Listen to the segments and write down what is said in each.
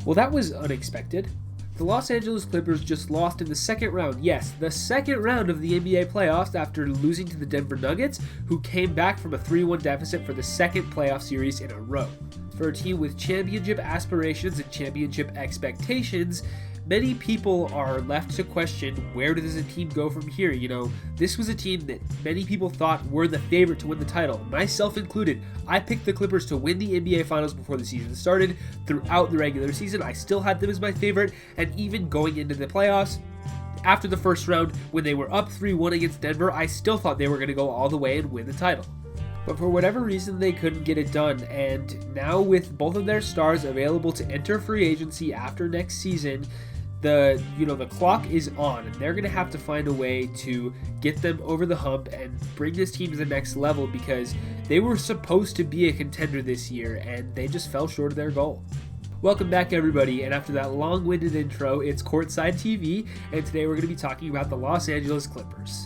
Well, that was unexpected. The Los Angeles Clippers just lost in the second round. Yes, the second round of the NBA playoffs after losing to the Denver Nuggets, who came back from a 3-1 deficit for the second playoff series in a row. For a team with championship aspirations and championship expectations, many people are left to question, where does a team go from here? This was a team that many people thought were the favorite to win the title, myself included. I picked the Clippers to win the NBA Finals before the season started. Throughout the regular season, I still had them as my favorite, and even going into the playoffs, after the first round, when they were up 3-1 against Denver, I still thought they were going to go all the way and win the title. But for whatever reason, they couldn't get it done, and now with both of their stars available to enter free agency after next season, the clock is on, and they're going to have to find a way to get them over the hump and bring this team to the next level, because they were supposed to be a contender this year, and they just fell short of their goal. Welcome back, everybody, and after that long-winded intro, it's Courtside TV, and today we're going to be talking about the Los Angeles Clippers.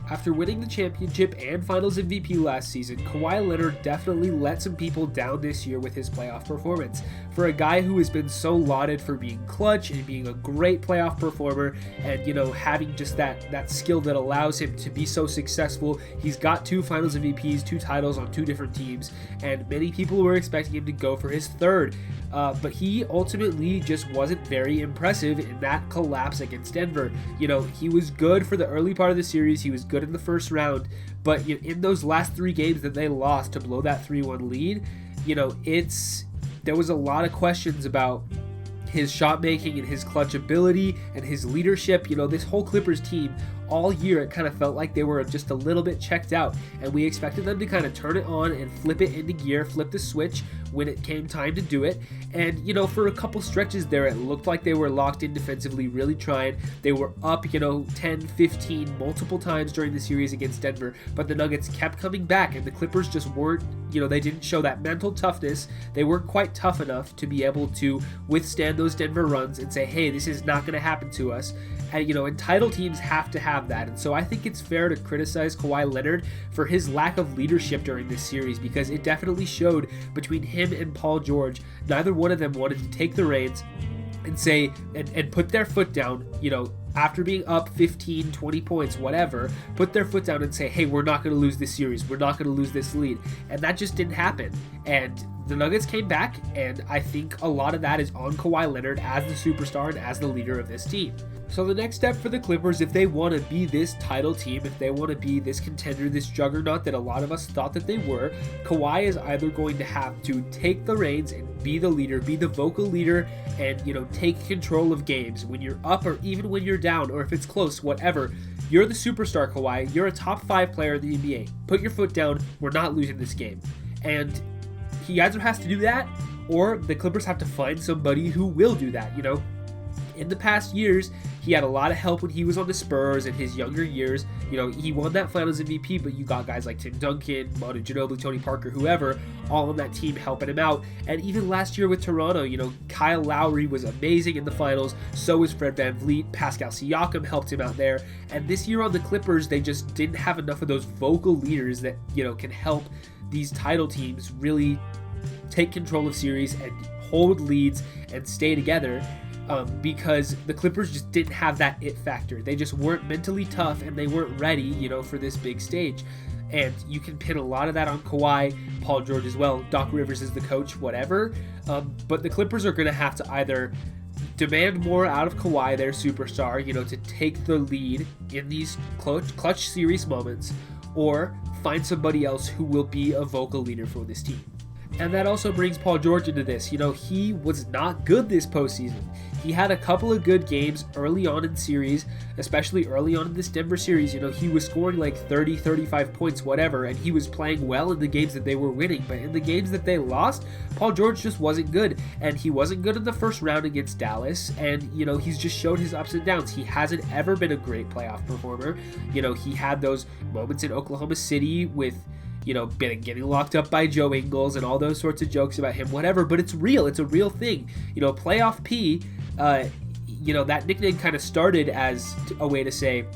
After winning the championship and Finals MVP last season, Kawhi Leonard definitely let some people down this year with his playoff performance. For a guy who has been so lauded for being clutch and being a great playoff performer and, having just that skill that allows him to be so successful, he's got 2 Finals MVPs, 2 titles on 2 different teams, and many people were expecting him to go for his third. But he ultimately just wasn't very impressive in that collapse against Denver. He was good for the early part of the series, he was good in the first round, but in those last 3 games that they lost to blow that 3-1 lead, there was a lot of questions about his shot making and his clutch ability and his leadership. This whole Clippers team, all year it kind of felt like they were just a little bit checked out, and we expected them to kind of turn it on and flip it into gear, flip the switch when it came time to do it. And for a couple stretches there, it looked like they were locked in defensively, really trying. They were up 10, 15 multiple times during the series against Denver, but the Nuggets kept coming back, and the Clippers just weren't, they didn't show that mental toughness. They weren't quite tough enough to be able to withstand those Denver runs and say, hey, this is not going to happen to us. And title teams have to have that. And so I think it's fair to criticize Kawhi Leonard for his lack of leadership during this series, because it definitely showed between him and Paul George. Neither one of them wanted to take the reins and say and put their foot down, after being up 15, 20 points, whatever, put their foot down and say, hey, we're not going to lose this series. We're not going to lose this lead. And that just didn't happen. And the Nuggets came back, and I think a lot of that is on Kawhi Leonard as the superstar and as the leader of this team. So the next step for the Clippers, if they want to be this title team, if they want to be this contender, this juggernaut that a lot of us thought that they were, Kawhi is either going to have to take the reins and be the leader, be the vocal leader, and take control of games when you're up or even when you're down, or if it's close, whatever. You're the superstar, Kawhi. You're a top 5 player in the NBA. Put your foot down. We're not losing this game. And he either has to do that, or the Clippers have to find somebody who will do that. In the past years, he had a lot of help when he was on the Spurs in his younger years. He won that Finals MVP, but you got guys like Tim Duncan, Manu Ginobili, Tony Parker, whoever, all on that team helping him out. And even last year with Toronto, Kyle Lowry was amazing in the Finals. So was Fred VanVleet. Pascal Siakam helped him out there. And this year on the Clippers, they just didn't have enough of those vocal leaders that, can help these title teams really take control of series and hold leads and stay together. Because the Clippers just didn't have that it factor. They just weren't mentally tough, and they weren't ready, for this big stage. And you can pin a lot of that on Kawhi, Paul George as well. Doc Rivers is the coach, whatever. But the Clippers are going to have to either demand more out of Kawhi, their superstar, to take the lead in these clutch series moments, or find somebody else who will be a vocal leader for this team. And that also brings Paul George into this. He was not good this postseason. He had a couple of good games early on in series, especially early on in this Denver series. He was scoring like 30, 35 points, whatever, and he was playing well in the games that they were winning. But in the games that they lost, Paul George just wasn't good. And he wasn't good in the first round against Dallas. And, he's just showed his ups and downs. He hasn't ever been a great playoff performer. He had those moments in Oklahoma City with getting locked up by Joe Ingles and all those sorts of jokes about him, whatever, but it's real. It's a real thing. Playoff P, that nickname kind of started as a way to say,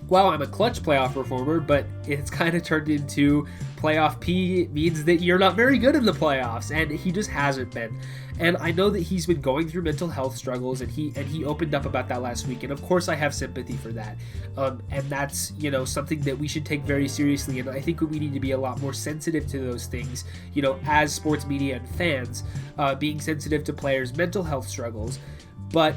wow, I'm a clutch playoff performer, but it's kind of turned into playoff P means that you're not very good in the playoffs, and he just hasn't been. And I know that he's been going through mental health struggles, and he opened up about that last week, and of course I have sympathy for that. And that's, something that we should take very seriously, and I think we need to be a lot more sensitive to those things, as sports media and fans, being sensitive to players' mental health struggles. But,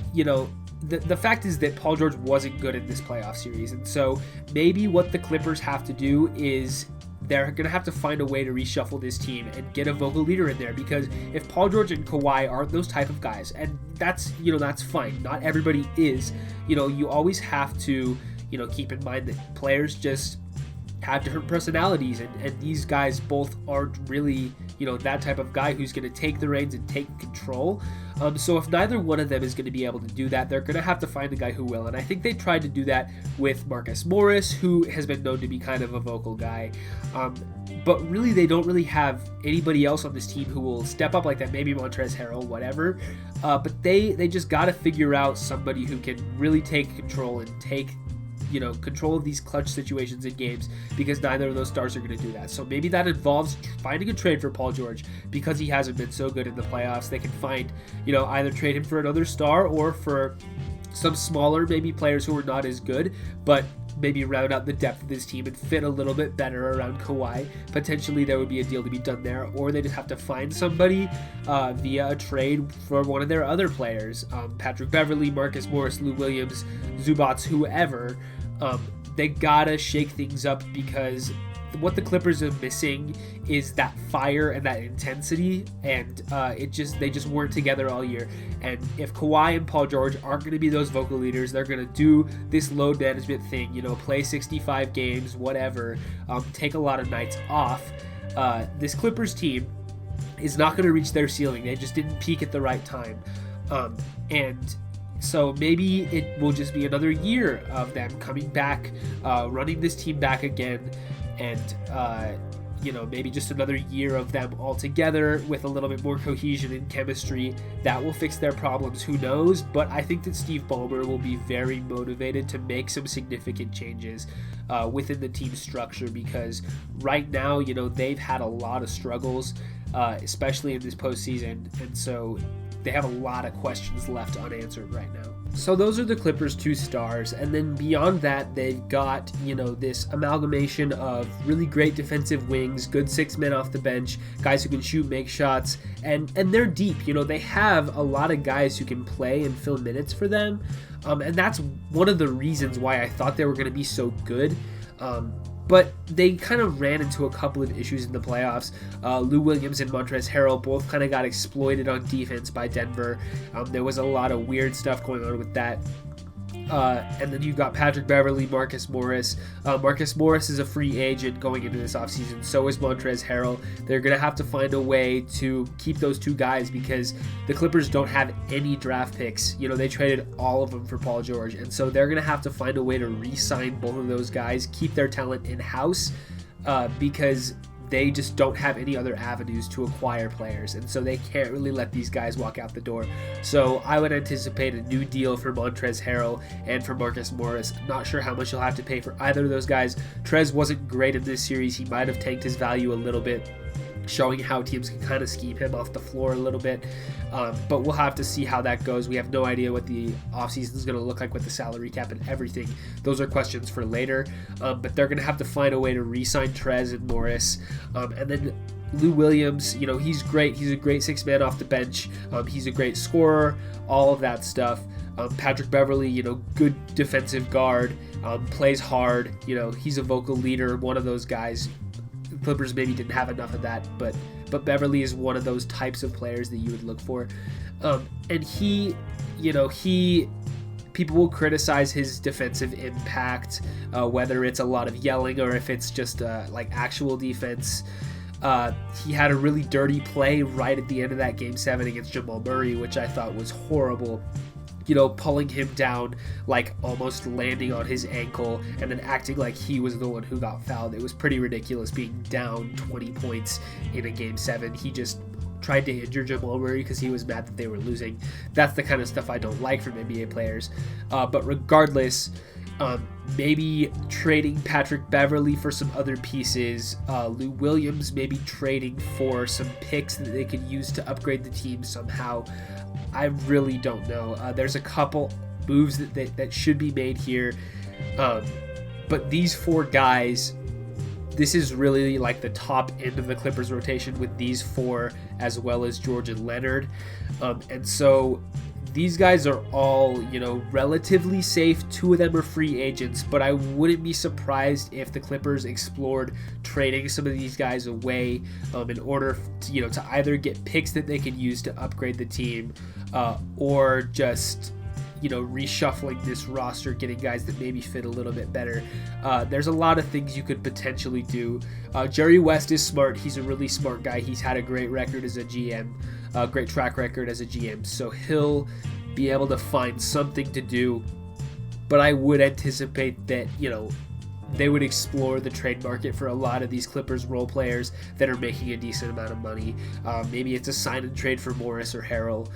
the fact is that Paul George wasn't good in this playoff series, and so maybe what the Clippers have to do is they're going to have to find a way to reshuffle this team and get a vocal leader in there, because if Paul George and Kawhi aren't those type of guys, and that's fine, not everybody is, you always have to, keep in mind that players just have different personalities, and these guys both aren't really, that type of guy who's going to take the reins and take control. So if neither one of them is going to be able to do that, they're going to have to find a guy who will. And I think they tried to do that with Marcus Morris, who has been known to be kind of a vocal guy. But really, they don't really have anybody else on this team who will step up like that. Maybe Montrezl Harrell, whatever. But they just got to figure out somebody who can really take control and take control of these clutch situations in games, because neither of those stars are going to do that. So maybe that involves finding a trade for Paul George, because he hasn't been so good in the playoffs. They can find, either trade him for another star or for some smaller maybe players who are not as good, but maybe round out the depth of this team and fit a little bit better around Kawhi. Potentially there would be a deal to be done there, or they just have to find somebody via a trade for one of their other players, Patrick Beverley, Marcus Morris, Lou Williams, Zubats, whoever. They gotta shake things up, because what the Clippers are missing is that fire and that intensity, and they just weren't together all year. And if Kawhi and Paul George aren't going to be those vocal leaders, they're going to do this load management thing, play 65 games, whatever, take a lot of nights off. This Clippers team is not going to reach their ceiling. They just didn't peak at the right time, and so maybe it will just be another year of them coming back, running this team back again, and maybe just another year of them all together with a little bit more cohesion and chemistry. That will fix their problems, who knows? But I think that Steve Ballmer will be very motivated to make some significant changes within the team structure, because right now, they've had a lot of struggles, especially in this postseason, and so they have a lot of questions left unanswered right now. So those are the Clippers' 2 stars, and then beyond that, they've got, this amalgamation of really great defensive wings, good 6 men off the bench, guys who can shoot, make shots, and they're deep. They have a lot of guys who can play and fill minutes for them, and that's one of the reasons why I thought they were going to be so good. But they kind of ran into a couple of issues in the playoffs. Lou Williams and Montrezl Harrell both kind of got exploited on defense by Denver. There was a lot of weird stuff going on with that. And then you've got Patrick Beverley, Marcus Morris. Marcus Morris is a free agent going into this offseason. So is Montrezl Harrell. They're going to have to find a way to keep those 2 guys, because the Clippers don't have any draft picks. They traded all of them for Paul George. And so they're going to have to find a way to re-sign both of those guys, keep their talent in-house, because they just don't have any other avenues to acquire players, and so they can't really let these guys walk out the door. So I would anticipate a new deal for Montrezl Harrell and for Marcus Morris. Not sure how much you'll have to pay for either of those guys. Trez wasn't great in this series. He might have tanked his value a little bit, showing how teams can kind of scheme him off the floor a little bit. But we'll have to see how that goes. We have no idea what the offseason is going to look like with the salary cap and everything. Those are questions for later. But they're going to have to find a way to re-sign Trez and Morris. And then Lou Williams, he's great. He's a great 6-man off the bench. He's a great scorer, all of that stuff. Patrick Beverley, good defensive guard, plays hard. He's a vocal leader, one of those guys. The Clippers maybe didn't have enough of that, but Beverley is one of those types of players that you would look for. And people will criticize his defensive impact, whether it's a lot of yelling or if it's just like actual defense. He had a really dirty play right at the end of that Game 7 against Jamal Murray, which I thought was horrible. Pulling him down, like almost landing on his ankle, and then acting like he was the one who got fouled. It was pretty ridiculous, being down 20 points in a Game 7. He just tried to injure Jamal Murray because he was mad that they were losing. That's the kind of stuff I don't like from NBA players. But regardless, Maybe trading Patrick Beverley for some other pieces. Lou Williams maybe trading for some picks that they could use to upgrade the team somehow. I really don't know. There's a couple moves that should be made here. But these 4 guys, this is really like the top end of the Clippers rotation with these 4 as well as George and Leonard. And so these guys are all, relatively safe. 2 of them are free agents, but I wouldn't be surprised if the Clippers explored trading some of these guys away in order to either get picks that they can use to upgrade the team or just reshuffling this roster, getting guys that maybe fit a little bit better. There's a lot of things you could potentially do. Jerry West is smart. He's a really smart guy. He's had a great record as a GM, great track record as a GM, so he'll be able to find something to do. But I would anticipate that, they would explore the trade market for a lot of these Clippers role players that are making a decent amount of money. Maybe it's a sign and trade for Morris or Harrell.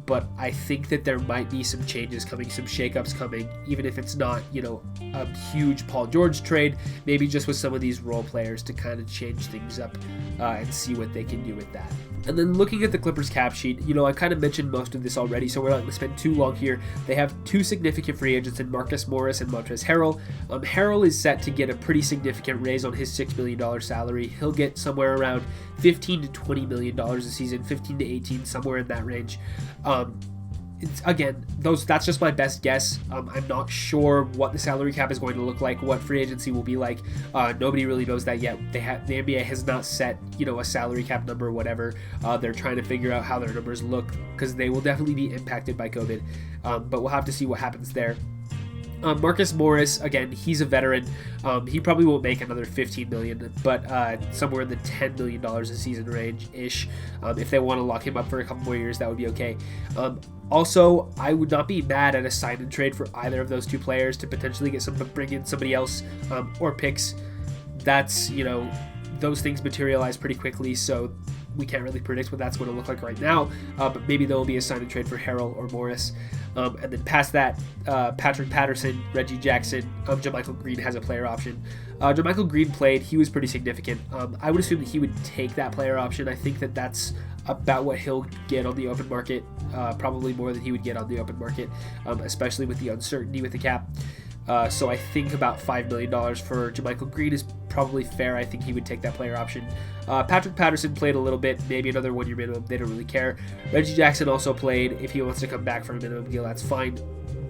But I think that there might be some changes coming, some shakeups coming, even if it's not, a huge Paul George trade, maybe just with some of these role players to kind of change things up and see what they can do with that. And then looking at the Clippers cap sheet, I kind of mentioned most of this already, so we're not going to spend too long here. They have 2 significant free agents in Marcus Morris and Montrezl Harrell. Harrell is set to get a pretty significant raise on his $6 million salary. He'll get somewhere around $15 to $20 million a season, 15 to 18, somewhere in that range. That's just my best guess. I'm not sure what the salary cap is going to look like, what free agency will be like. Nobody really knows that yet. The NBA has not set, a salary cap number or whatever. They're trying to figure out how their numbers look because they will definitely be impacted by COVID. But we'll have to see what happens there. Marcus Morris, again, he's a veteran. He probably won't make another $15 million, but somewhere in the $10 million a season range-ish. If they want to lock him up for a couple more years, that would be okay. Also, I would not be mad at a sign and trade for either of those 2 players to potentially bring in somebody else or picks. That's, those things materialize pretty quickly, so we can't really predict what that's going to look like right now, but maybe there will be a sign and trade for Harrell or Morris. And then past that, Patrick Patterson, Reggie Jackson, JaMychal Green has a player option. JaMychal Green played. He was pretty significant. I would assume that he would take that player option. I think that that's about what he'll get on the open market, probably more than he would get on the open market, especially with the uncertainty with the cap. So I think about $5 million for JaMychal Green is probably fair. I think he would take that player option. Patrick Patterson played a little bit, maybe another 1-year minimum. They don't really care. Reggie Jackson also played. If he wants to come back for a minimum deal, that's fine.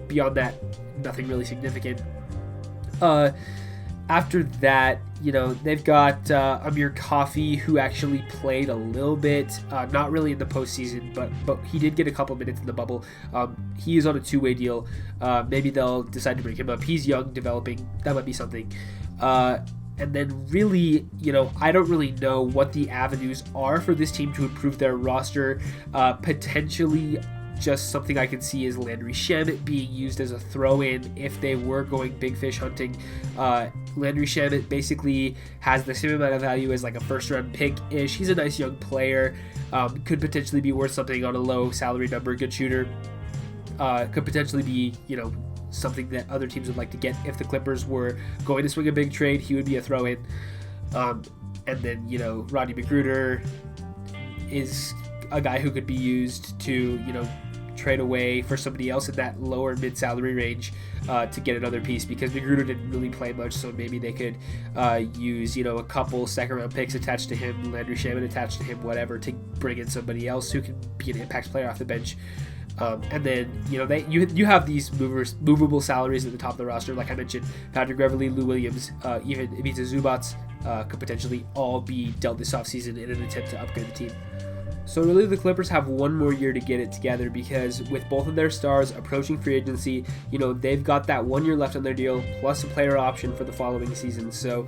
Beyond that, nothing really significant. After that, they've got Amir Coffey, who actually played a little bit, not really in the postseason, but he did get a couple minutes in the bubble. He is on a 2-way deal. Maybe they'll decide to bring him up. He's young, developing. That might be something. And then really, I don't really know what the avenues are for this team to improve their roster. Potentially just something I can see is Landry Shamet being used as a throw-in if they were going big fish hunting. Landry Shamet basically has the same amount of value as like a first-round pick-ish. He's a nice young player. Could potentially be worth something on a low salary number. Good shooter. Could potentially be, something that other teams would like to get. If the Clippers were going to swing a big trade, he would be a throw-in. And then, Rodney McGruder is a guy who could be used to, trade away for somebody else in that lower mid-salary range to get another piece, because McGruder didn't really play much, so maybe they could use, a couple second-round picks attached to him, Landry Shamet attached to him, whatever, to bring in somebody else who can be an impact player off the bench. And then, you have these movable salaries at the top of the roster. Like I mentioned, Patrick Beverley, Lou Williams, even Ivica Zubac could potentially all be dealt this offseason in an attempt to upgrade the team. So really the Clippers have one more year to get it together, because with both of their stars approaching free agency, they've got that 1 year left on their deal plus a player option for the following season. So,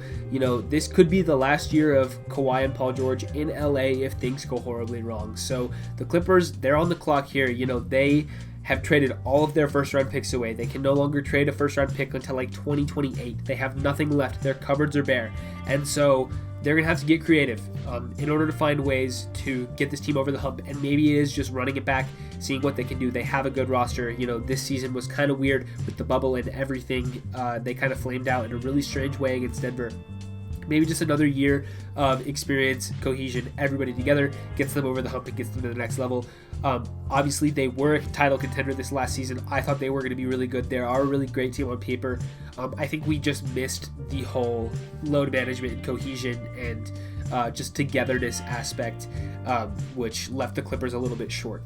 this could be the last year of Kawhi and Paul George in LA if things go horribly wrong. So the Clippers, they're on the clock here. They have traded all of their first-round picks away. They can no longer trade a first-round pick until like 2028. They have nothing left. Their cupboards are bare. And so they're going to have to get creative in order to find ways to get this team over the hump. And maybe it is just running it back, seeing what they can do. They have a good roster. This season was kind of weird with the bubble and everything. They kind of flamed out in a really strange way against Denver. Maybe just another year of experience, cohesion, everybody together gets them over the hump and gets them to the next level. Obviously, they were a title contender this last season. I thought they were going to be really good. They are a really great team on paper. I think we just missed the whole load management and cohesion and just togetherness aspect, which left the Clippers a little bit short.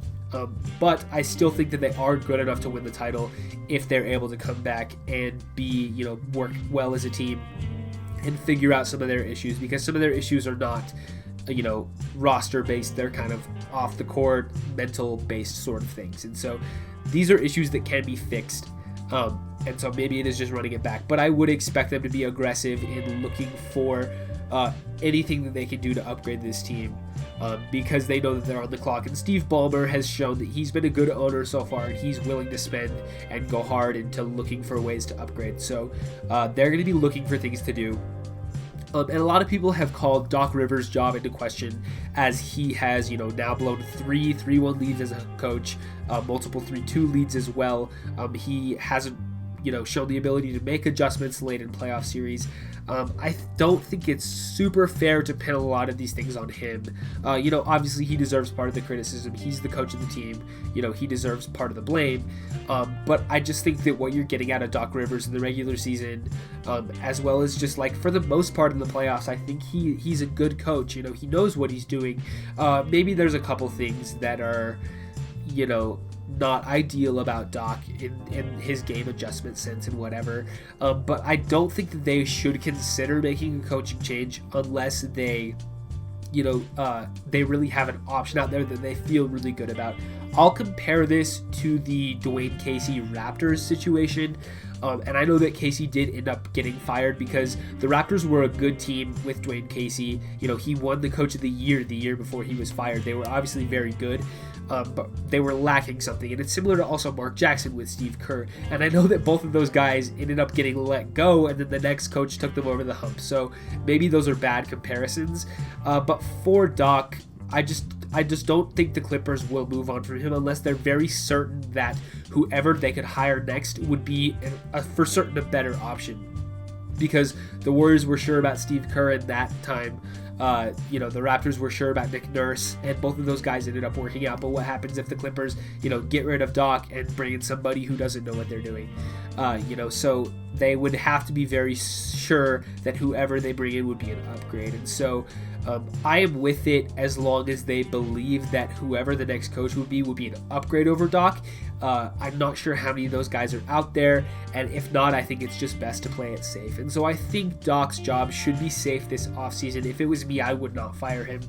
But I still think that they are good enough to win the title if they're able to come back and work well as a team and figure out some of their issues, because some of their issues are not, roster based. They're kind of off the court, mental based sort of things. And so these are issues that can be fixed. And so maybe it is just running it back. But I would expect them to be aggressive in looking for anything that they can do to upgrade this team, because they know that they're on the clock. And Steve Ballmer has shown that he's been a good owner so far, and he's willing to spend and go hard into looking for ways to upgrade. So they're going to be looking for things to do. And a lot of people have called Doc Rivers' job into question, as he has, now blown 3-1 leads as a coach, multiple 3-2 leads as well. He hasn't, shown the ability to make adjustments late in playoff series. I don't think it's super fair to pin a lot of these things on him. Obviously he deserves part of the criticism. He's the coach of the team. He deserves part of the blame. But I just think that what you're getting out of Doc Rivers in the regular season, as well as just for the most part in the playoffs, I think he's a good coach. He knows what he's doing. Maybe there's a couple things that are, not ideal about Doc in his game adjustment sense and whatever, but I don't think that they should consider making a coaching change unless they they really have an option out there that they feel really good about. I'll compare this to the Dwayne Casey Raptors situation. And I know that Casey did end up getting fired because the Raptors were a good team with Dwayne Casey. He won the Coach of the year before he was fired. They were obviously very good, but they were lacking something. And it's similar to also Mark Jackson with Steve Kerr. And I know that both of those guys ended up getting let go, and then the next coach took them over the hump. So maybe those are bad comparisons. But for Doc, I just don't think the Clippers will move on from him unless they're very certain that whoever they could hire next would be for certain a better option. Because the Warriors were sure about Steve Kerr at that time. The Raptors were sure about Nick Nurse, and both of those guys ended up working out. But what happens if the Clippers, get rid of Doc and bring in somebody who doesn't know what they're doing? So they would have to be very sure that whoever they bring in would be an upgrade. And so I am with it as long as they believe that whoever the next coach would be an upgrade over Doc. I'm not sure how many of those guys are out there, and if not, I think it's just best to play it safe. And so I think Doc's job should be safe this offseason. If it was me, I would not fire him.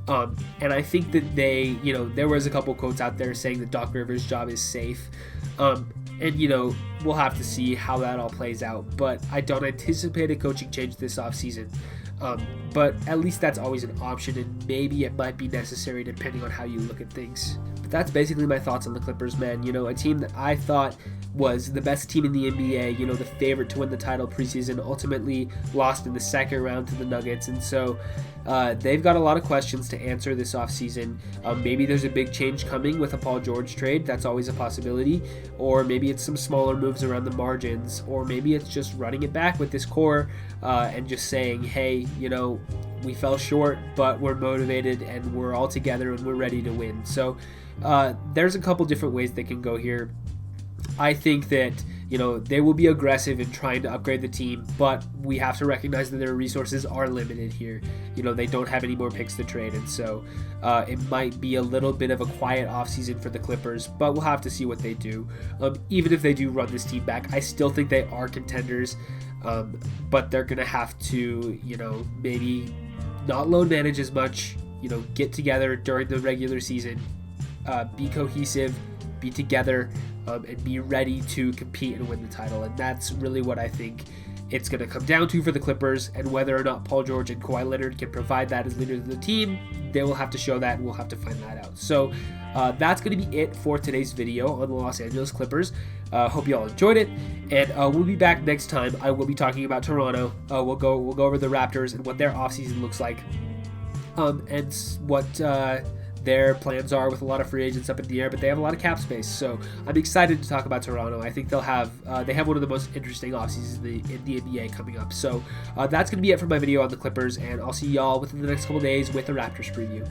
And I think that there was a couple quotes out there saying that Doc Rivers' job is safe. And we'll have to see how that all plays out. But I don't anticipate a coaching change this offseason. But at least that's always an option, and maybe it might be necessary depending on how you look at things. But that's basically my thoughts on the Clippers, man. A team that I thought was the best team in the NBA, the favorite to win the title preseason, ultimately lost in the second round to the Nuggets. And so they've got a lot of questions to answer this offseason. Maybe there's a big change coming with a Paul George trade. That's always a possibility. Or maybe it's some smaller moves around the margins. Or maybe it's just running it back with this core and just saying, hey, we fell short, but we're motivated and we're all together and we're ready to win. So there's a couple different ways they can go here. I think that, they will be aggressive in trying to upgrade the team, but we have to recognize that their resources are limited here. They don't have any more picks to trade, and so it might be a little bit of a quiet offseason for the Clippers, but we'll have to see what they do. Even if they do run this team back, I still think they are contenders, but they're going to have to, maybe not load manage as much, get together during the regular season, be cohesive, be together, and be ready to compete and win the title. And that's really what I think it's going to come down to for the Clippers, and whether or not Paul George and Kawhi Leonard can provide that as leaders of the team, they will have to show that, and we'll have to find that out. So that's going to be it for today's video on the Los Angeles Clippers. Hope you all enjoyed it, and we'll be back next time. I will be talking about Toronto. We'll go over the Raptors and what their offseason looks like, and what their plans are with a lot of free agents up in the air, but they have a lot of cap space. So I'm excited to talk about Toronto. I think they have one of the most interesting offseasons in the NBA coming up. So that's going to be it for my video on the Clippers, and I'll see y'all within the next couple days with a Raptors preview.